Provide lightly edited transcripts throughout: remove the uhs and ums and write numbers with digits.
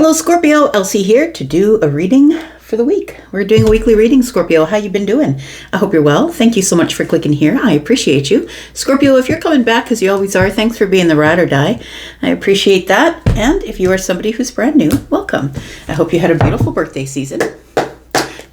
Hello Scorpio, Elsie here to do a reading for the week. We're doing a weekly reading, Scorpio. How you been doing? I hope you're well. Thank you so much for clicking here. I appreciate you. Scorpio, if you're coming back, as you always are, thanks for being the ride or die. I appreciate that. And if you are somebody who's brand new, welcome. I hope you had a beautiful birthday season.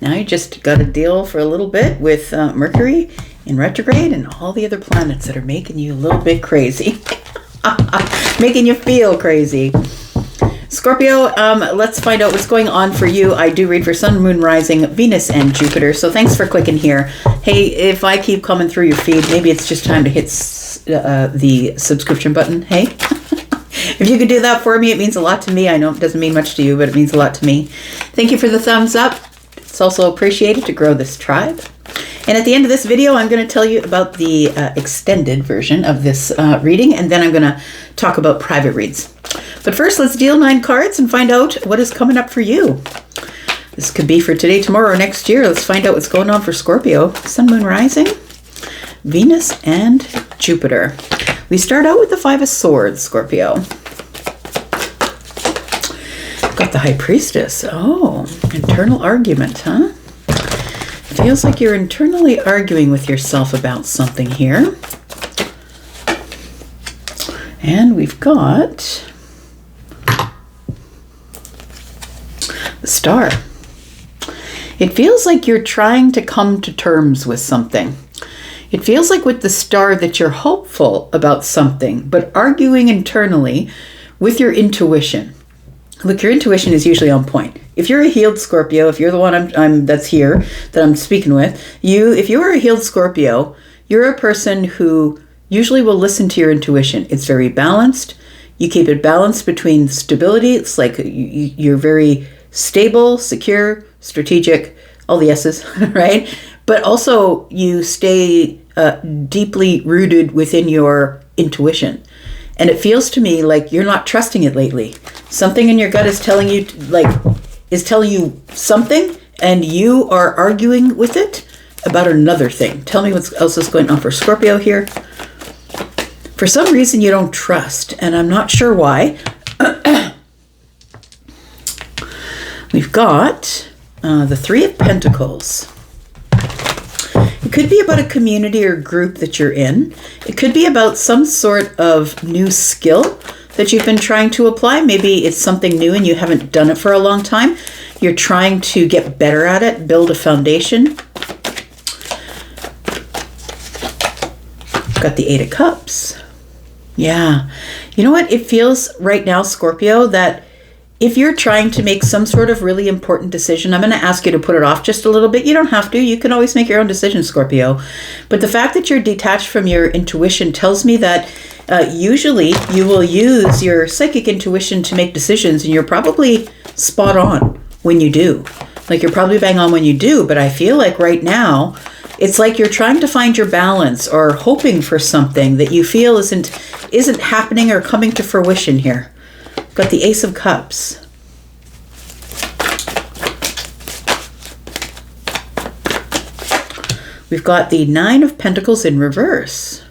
Now you just got to deal for a little bit with Mercury in retrograde and all the other planets that are making you a little bit crazy. Making you feel crazy. Scorpio, let's find out what's going on for you. I do read for Sun, Moon, Rising, Venus, and Jupiter. So thanks for clicking here. Hey, if I keep coming through your feed, maybe it's just time to hit the subscription button. Hey, if you could do that for me, it means a lot to me. I know it doesn't mean much to you, but it means a lot to me. Thank you for the thumbs up. It's also appreciated to grow this tribe. And at the end of this video, I'm going to tell you about the extended version of this reading, and then I'm going to talk about private reads. But first, let's deal 9 cards and find out what is coming up for you. This could be for today, tomorrow, or next year. Let's find out what's going on for Scorpio. Sun, Moon, Rising, Venus, and Jupiter. We start out with the 5 of Swords, Scorpio. Got the High Priestess. Oh, internal argument, huh? Feels like you're internally arguing with yourself about something here. And we've got the Star. It feels like you're trying to come to terms with something. It feels like with the Star that you're hopeful about something, but arguing internally with your intuition. Look, your intuition is usually on point. If you're a healed Scorpio, if you're the one that's here, that I'm speaking with, if you are a healed Scorpio, you're a person who usually will listen to your intuition. It's very balanced. You keep it balanced between stability. It's like you're very stable, secure, strategic, all the S's, right? But also you stay deeply rooted within your intuition. And it feels to me like you're not trusting it lately. Something in your gut is telling you, something, and you are arguing with it about another thing. Tell me what else is going on for Scorpio here. For some reason, you don't trust, and I'm not sure why. We've got the 3 of Pentacles. It could be about a community or group that you're in. It could be about some sort of new skill that you've been trying to apply. Maybe it's something new and you haven't done it for a long time. You're trying to get better at it, build a foundation. Got the 8 of Cups. Yeah. You know what? It feels right now, Scorpio, that if you're trying to make some sort of really important decision, I'm going to ask you to put it off just a little bit. You don't have to. You can always make your own decision, Scorpio. But the fact that you're detached from your intuition tells me that usually you will use your psychic intuition to make decisions, and you're probably spot on when you do. Like you're probably bang on when you do, but I feel like right now, it's like you're trying to find your balance or hoping for something that you feel isn't happening or coming to fruition here. Got the Ace of Cups. We've got the 9 of Pentacles in reverse.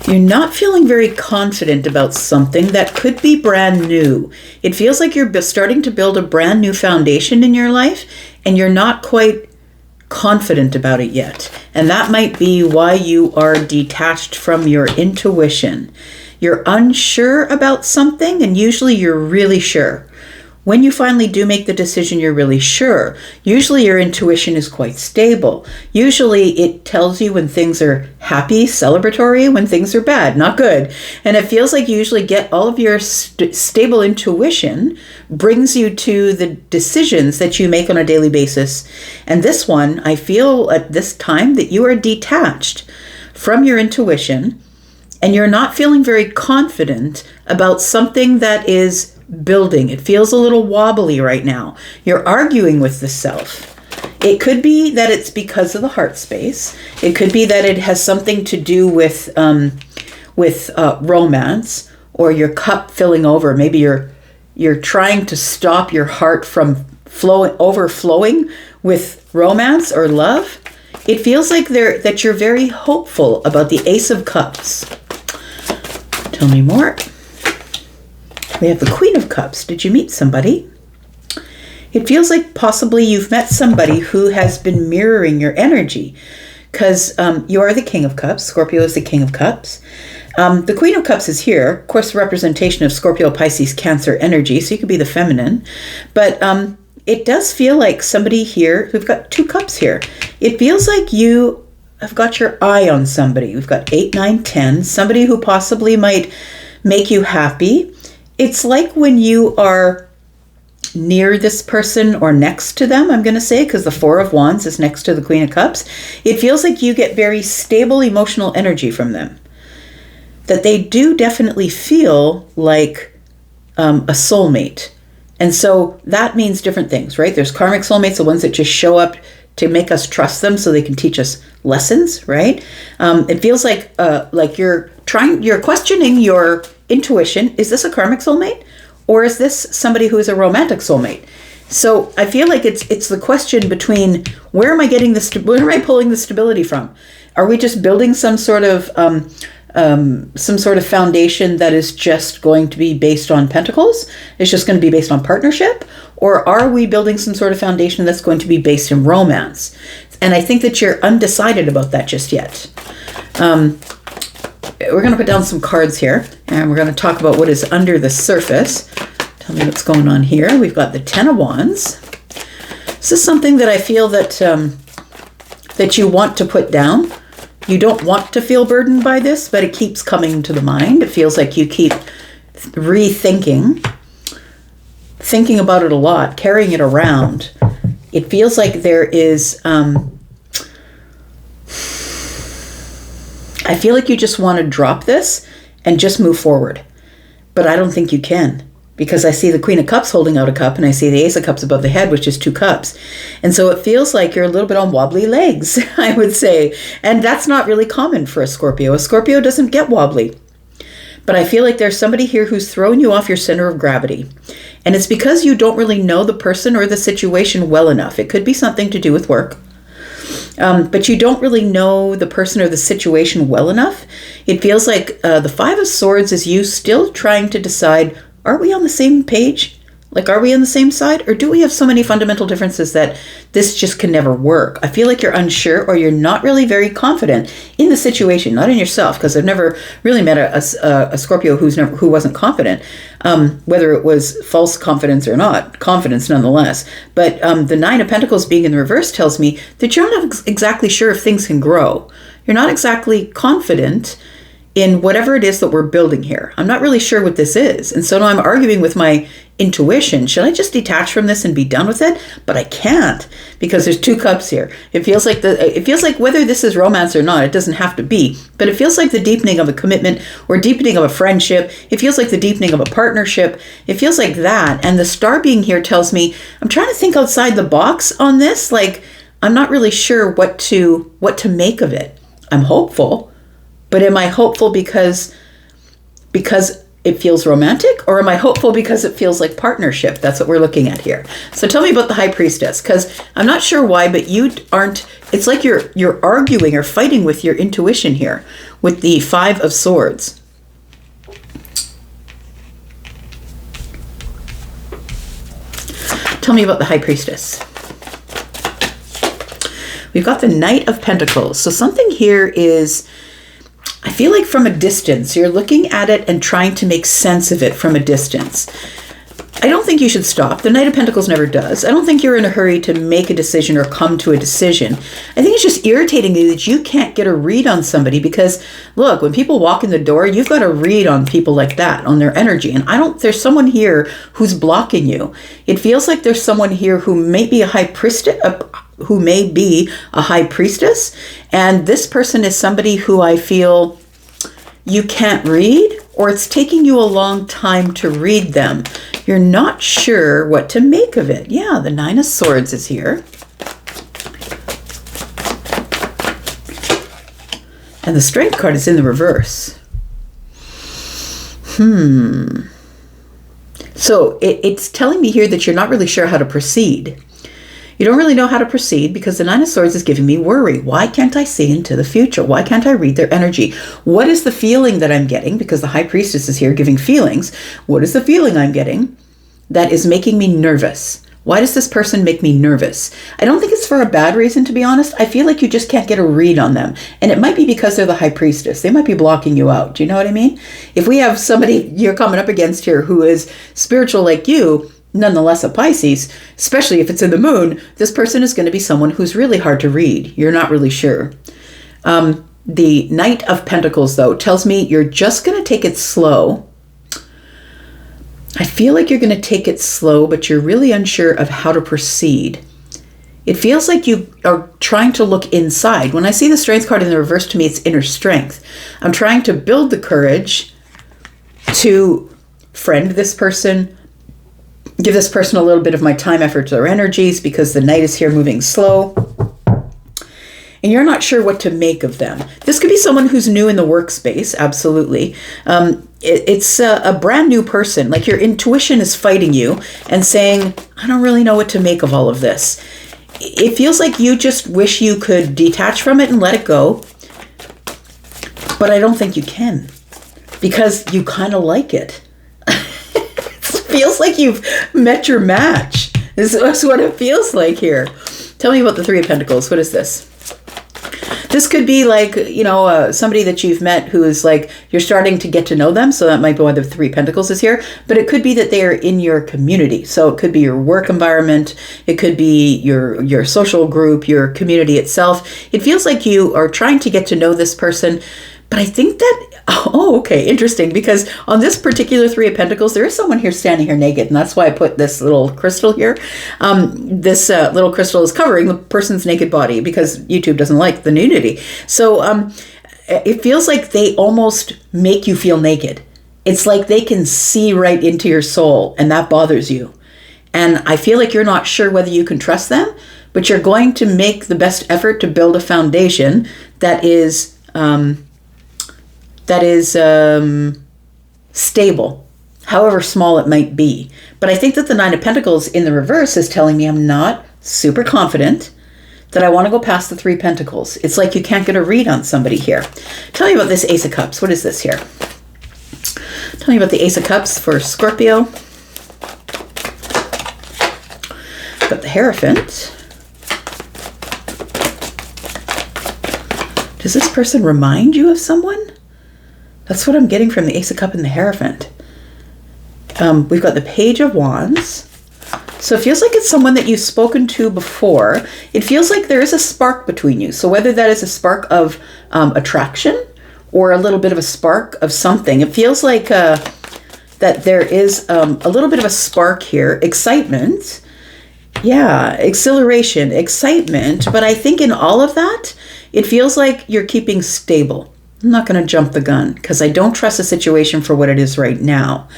You're not feeling very confident about something that could be brand new. It feels like you're starting to build a brand new foundation in your life, and you're not quite confident about it yet. And that might be why you are detached from your intuition. You're unsure about something, and usually you're really sure. When you finally do make the decision, you're really sure. Usually your intuition is quite stable. Usually it tells you when things are happy, celebratory, when things are bad, not good. And it feels like you usually get all of your stable intuition brings you to the decisions that you make on a daily basis. And this one, I feel at this time that you are detached from your intuition, and you're not feeling very confident about something that is building. It feels a little wobbly right now. You're arguing with the self. It could be that it's because of the heart space. It could be that it has something to do with romance or your cup filling over. Maybe you're trying to stop your heart from overflowing with romance or love. It feels like that you're very hopeful about the Ace of Cups. Tell me more. We have the Queen of Cups. Did you meet somebody? It feels like possibly you've met somebody who has been mirroring your energy, because you are the King of Cups. Scorpio is the King of Cups. The Queen of Cups is here, of course, representation of Scorpio, Pisces, Cancer energy, so you could be the feminine. But it does feel like somebody here, we've got 2 cups here. It feels like you have got your eye on somebody. We've got 8, 9, 10, somebody who possibly might make you happy. It's like when you are near this person or next to them, I'm going to say, because the 4 of Wands is next to the Queen of Cups. It feels like you get very stable emotional energy from them. That they do definitely feel like a soulmate. And so that means different things, right? There's karmic soulmates, the ones that just show up to make us trust them so they can teach us lessons, right? It feels like you're questioning your intuition. Is this a karmic soulmate? Or is this somebody who is a romantic soulmate? So I feel like it's the question between where am I getting where am I pulling the stability from? Are we just building some sort of foundation that is just going to be based on pentacles? It's just going to be based on partnership? Or are we building some sort of foundation that's going to be based in romance? And I think that you're undecided about that just yet. We're going to put down some cards here, and we're going to talk about what is under the surface. Tell me what's going on here. We've got the 10 of Wands. This is something that I feel that that you want to put down. You don't want to feel burdened by this, but it keeps coming to the mind. It feels like you keep thinking about it a lot, carrying it around. It feels like there is... I feel like you just want to drop this and just move forward. But I don't think you can, because I see the Queen of Cups holding out a cup and I see the Ace of Cups above the head, which is 2 cups. And so it feels like you're a little bit on wobbly legs, I would say. And that's not really common for a Scorpio. A Scorpio doesn't get wobbly. But I feel like there's somebody here who's throwing you off your center of gravity. And it's because you don't really know the person or the situation well enough. It could be something to do with work. But you don't really know the person or the situation well enough. It feels like the 5 of Swords is you still trying to decide, are we on the same page? Like, are we on the same side? Or do we have so many fundamental differences that this just can never work? I feel like you're unsure, or you're not really very confident in the situation, not in yourself, because I've never really met a Scorpio who wasn't confident, whether it was false confidence or not, confidence nonetheless. But the 9 of Pentacles being in the reverse tells me that you're not exactly sure if things can grow. You're not exactly confident in whatever it is that we're building here. I'm not really sure what this is. And so now I'm arguing with my intuition. Should I just detach from this and be done with it? But I can't, because there's 2 cups here. It feels like whether this is romance or not, it doesn't have to be, but it feels like the deepening of a commitment or deepening of a friendship. It feels like the deepening of a partnership. It feels like that. And the star being here tells me I'm trying to think outside the box on this. Like, I'm not really sure what to make of it. I'm hopeful. But am I hopeful because it feels romantic, or am I hopeful because it feels like partnership? That's what we're looking at here. So tell me about the High Priestess, because I'm not sure why, but you aren't, it's like you're arguing or fighting with your intuition here with the 5 of Swords. Tell me about the High Priestess. We've got the Knight of Pentacles. So something here is, I feel like from a distance, you're looking at it and trying to make sense of it from a distance. I don't think you should stop. The Knight of Pentacles never does. I don't think you're in a hurry to make a decision or come to a decision. I think it's just irritating you that you can't get a read on somebody, because look, when people walk in the door, you've got a read on people like that, on their energy. And there's someone here who's blocking you. It feels like there's someone here who may be a high priestess, and this person is somebody who I feel you can't read, or it's taking you a long time to read them. You're not sure what to make of it. Yeah, the 9 of Swords is here. And the Strength card is in the reverse. So it's telling me here that you're not really sure how to proceed. You don't really know how to proceed because the Nine of Swords is giving me worry. Why can't I see into the future? Why can't I read their energy? What is the feeling that I'm getting? Because the High Priestess is here giving feelings. What is the feeling I'm getting that is making me nervous? Why does this person make me nervous? I don't think it's for a bad reason, to be honest. I feel like you just can't get a read on them. And it might be because they're the High Priestess. They might be blocking you out. Do you know what I mean? If we have somebody you're coming up against here who is spiritual like you, nonetheless a Pisces, especially if it's in the moon, this person is going to be someone who's really hard to read. You're not really sure. The Knight of Pentacles, though, tells me you're just going to take it slow. I feel like you're going to take it slow, but you're really unsure of how to proceed. It feels like you are trying to look inside. When I see the Strength card in the reverse, to me, it's inner strength. I'm trying to build the courage to friend this person, give this person a little bit of my time, effort, or energies, because the Knight is here moving slow. And you're not sure what to make of them. This could be someone who's new in the workspace, absolutely. It's a brand new person. Like your intuition is fighting you and saying, I don't really know what to make of all of this. It feels like you just wish you could detach from it and let it go. But I don't think you can, because you kind of like it. It feels like you've met your match. This is what it feels like here. Tell me about the Three of Pentacles. What is this? This could be like, somebody that you've met who is like, you're starting to get to know them. So that might be why the Three of Pentacles is here. But it could be that they are in your community. So it could be your work environment. It could be your social group, your community itself. It feels like you are trying to get to know this person. But I think that, okay, interesting. Because on this particular Three of Pentacles, there is someone here standing here naked. And that's why I put this little crystal here. This little crystal is covering the person's naked body because YouTube doesn't like the nudity. So it feels like they almost make you feel naked. It's like they can see right into your soul, and that bothers you. And I feel like you're not sure whether you can trust them, but you're going to make the best effort to build a foundation that is stable, however small it might be. But I think that the Nine of Pentacles in the reverse is telling me I'm not super confident that I want to go past the Three Pentacles. It's like you can't get a read on somebody here. Tell me about this Ace of Cups. What is this here? Tell me about the Ace of Cups for Scorpio. Got the Hierophant. Does this person remind you of someone? That's what I'm getting from the Ace of Cups and the Hierophant. We've got the Page of Wands. So it feels like it's someone that you've spoken to before. It feels like there is a spark between you. So whether that is a spark of attraction or a little bit of a spark of something, it feels like that there is a little bit of a spark here. Excitement. Yeah, exhilaration, excitement. But I think in all of that, it feels like you're keeping stable. I'm not going to jump the gun because I don't trust the situation for what it is right now.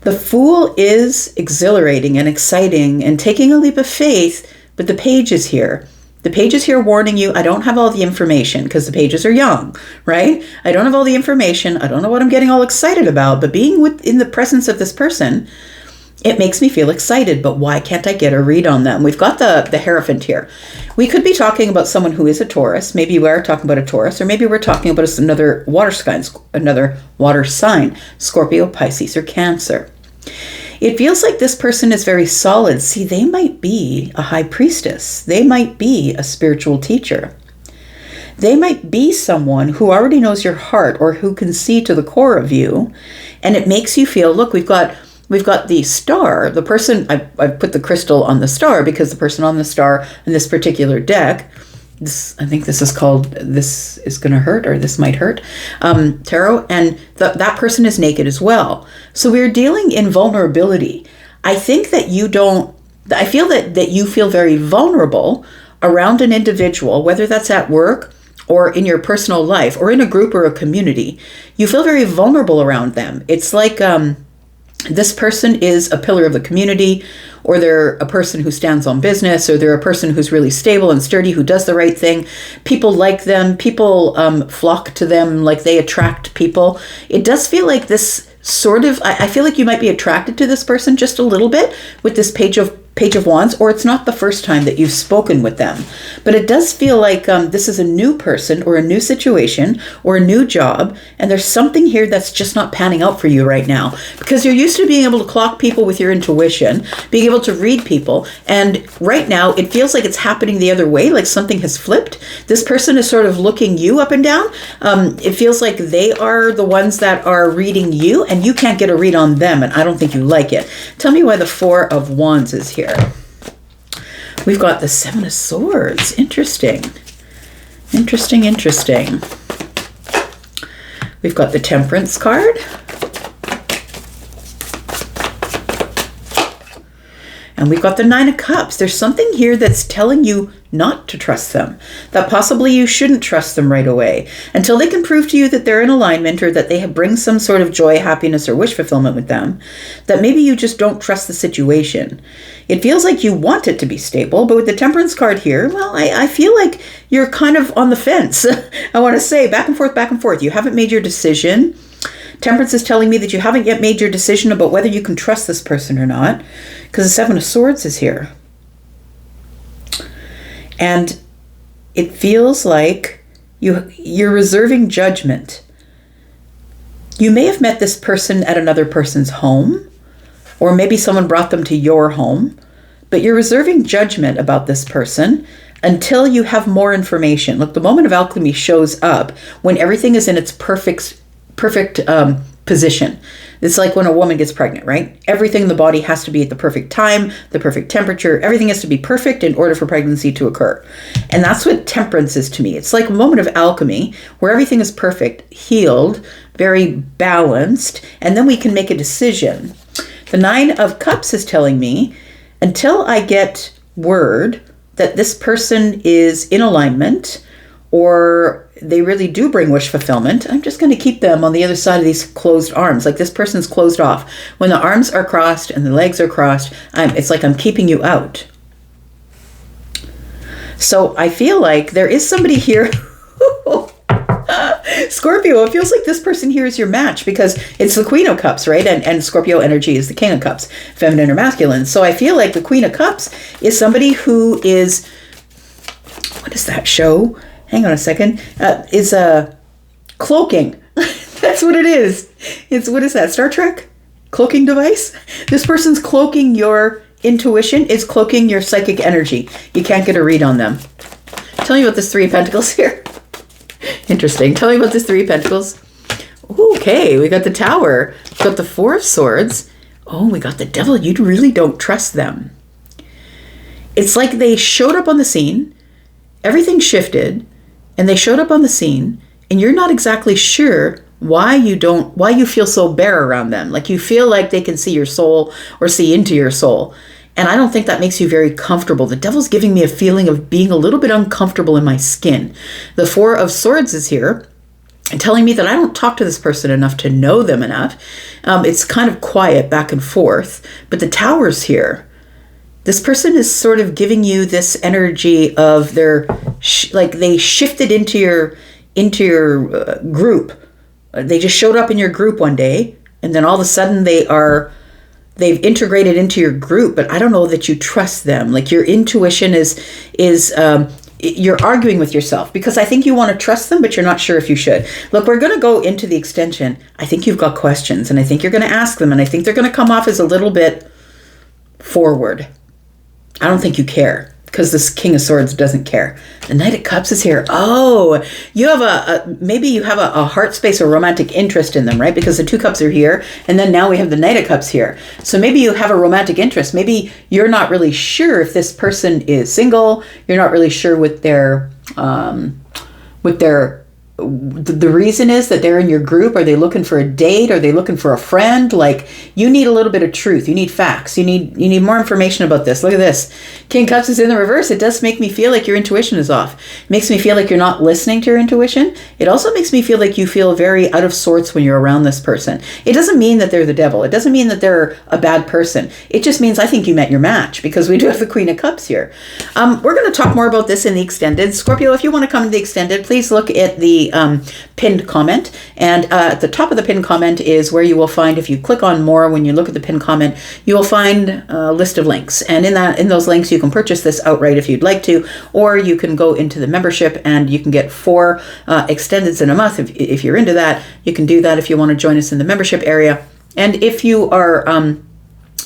The Fool is exhilarating and exciting and taking a leap of faith, but the Page is here. The Page is here warning you, I don't have all the information because the Pages are young, right? I don't have all the information. I don't know what I'm getting all excited about, but being in the presence of this person, it makes me feel excited, but why can't I get a read on them? We've got the Hierophant here. We could be talking about someone who is a Taurus. Maybe we're talking about a Taurus, or maybe we're talking about another water sign, Scorpio, Pisces, or Cancer. It feels like this person is very solid. See, they might be a High Priestess. They might be a spiritual teacher. They might be someone who already knows your heart or who can see to the core of you, and it makes you feel, look, we've got the star, the person, I put the crystal on the star because the person on the star in this particular deck, I think this is called This Is Gonna Hurt or This Might Hurt, tarot, and that person is naked as well. So we're dealing in vulnerability. I think that I feel that you feel very vulnerable around an individual, whether that's at work or in your personal life or in a group or a community. You feel very vulnerable around them. It's like, this person is a pillar of the community, or they're a person who stands on business, or they're a person who's really stable and sturdy, who does the right thing. People like them. People flock to them, like they attract people. It does feel like this sort of, I feel like you might be attracted to this person just a little bit with this Page Page of Wands, or it's not the first time that you've spoken with them. But it does feel like this is a new person or a new situation or a new job, and there's something here that's just not panning out for you right now, because you're used to being able to clock people with your intuition, being able to read people, and right now it feels like it's happening the other way, like something has flipped. This person is sort of looking you up and down. It feels like they are the ones that are reading you, and you can't get a read on them, and I don't think you like it. Tell me why the Four of Wands is here. We've got the Seven of Swords. Interesting. Interesting, interesting. We've got the Temperance card. And we've got the Nine of Cups. There's something here that's telling you not to trust them, that possibly you shouldn't trust them right away until they can prove to you that they're in alignment, or that they bring some sort of joy, happiness, or wish fulfillment with them, that maybe you just don't trust the situation. It feels like you want it to be stable, but with the Temperance card here, well, I feel like you're kind of on the fence. I want to say back and forth, back and forth. You haven't made your decision. Temperance is telling me that you haven't yet made your decision about whether you can trust this person or not, because the Seven of Swords is here. And it feels like you're reserving judgment. You may have met this person at another person's home, or maybe someone brought them to your home, but you're reserving judgment about this person until you have more information. Look, the moment of alchemy shows up when everything is in its perfect position. It's like when a woman gets pregnant, right? Everything in the body has to be at the perfect time, the perfect temperature. Everything has to be perfect in order for pregnancy to occur. And that's what temperance is to me. It's like a moment of alchemy where everything is perfect, healed, very balanced, and then we can make a decision. The Nine of Cups is telling me, until I get word that this person is in alignment, or they really do bring wish fulfillment, I'm just going to keep them on the other side of these closed arms. Like this person's closed off. When the arms are crossed and the legs are crossed, it's like I'm keeping you out. So I feel like there is somebody here. Scorpio, it feels like this person here is your match, because it's the Queen of Cups, right? And Scorpio energy is the King of Cups, feminine or masculine. So I feel like the Queen of Cups is somebody who is, what is that show? Hang on a second. Is cloaking. That's what it is. It's, what is that? Star Trek? Cloaking device? This person's cloaking your intuition. It's cloaking your psychic energy. You can't get a read on them. Tell me about this Three of Pentacles here. Interesting. Tell me about this Three of Pentacles. Okay, we got the Tower. We got the Four of Swords. Oh, we got the Devil. You really don't trust them. It's like they showed up on the scene. Everything shifted. And they showed up on the scene, and you're not exactly sure why you feel so bare around them. Like you feel like they can see your soul or see into your soul. And I don't think that makes you very comfortable. The Devil's giving me a feeling of being a little bit uncomfortable in my skin. The Four of Swords is here and telling me that I don't talk to this person enough to know them enough. It's kind of quiet back and forth, but the Tower's here. This person is sort of giving you this energy of like they shifted into your group. They just showed up in your group one day, and then all of a sudden they've integrated into your group. But I don't know that you trust them. Like your intuition is you're arguing with yourself, because I think you want to trust them, but you're not sure if you should. Look, we're going to go into the extension. I think you've got questions, and I think you're going to ask them, and I think they're going to come off as a little bit forward. I don't think you care, because this King of Swords doesn't care. The Knight of Cups is here. Oh, you have maybe you have a heart space or romantic interest in them, right? Because the Two Cups are here, and then now we have the Knight of Cups here. So maybe you have a romantic interest. Maybe you're not really sure if this person is single. You're not really sure what the reason is that they're in your group. Are they looking for a date? Are they looking for a friend? Like, you need a little bit of truth. You need facts. You need more information about this. Look at this. King of Cups is in the reverse. It does make me feel like your intuition is off. It makes me feel like you're not listening to your intuition. It also makes me feel like you feel very out of sorts when you're around this person. It doesn't mean that they're the devil. It doesn't mean that they're a bad person. It just means I think you met your match, because we do have the Queen of Cups here. We're going to talk more about this in the extended. Scorpio, if you want to come to the extended, please look at the the pinned comment. And at the top of the pinned comment is where you will find, if you click on more, when you look at the pinned comment, you will find a list of links. And in those links, you can purchase this outright if you'd like to, or you can go into the membership and you can get 4 extendeds in a month. If you're into that, you can do that if you want to join us in the membership area. And if you are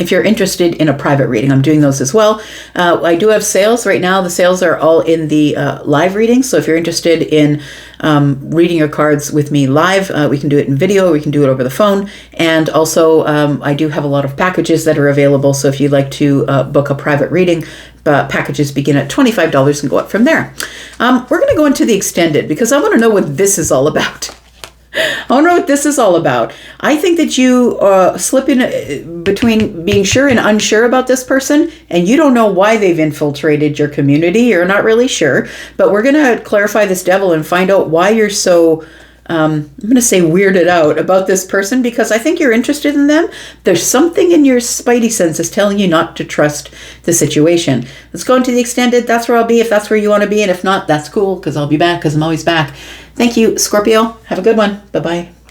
if you're interested in a private reading, I'm doing those as well. I do have sales right now. The sales are all in the live readings. So if you're interested in reading your cards with me live, we can do it in video, we can do it over the phone. And also I do have a lot of packages that are available. So if you'd like to book a private reading, packages begin at $25 and go up from there. We're going to go into the extended because I want to know what this is all about. I don't know what this is all about. I think that you slip in between being sure and unsure about this person, and you don't know why they've infiltrated your community. You're not really sure, but we're going to clarify this devil and find out why you're so, I'm going to say weirded out about this person, because I think you're interested in them. There's something in your spidey senses telling you not to trust the situation. Let's go into the extended. That's where I'll be if that's where you want to be, and if not, that's cool, because I'll be back, because I'm always back. Thank you, Scorpio. Have a good one. Bye-bye.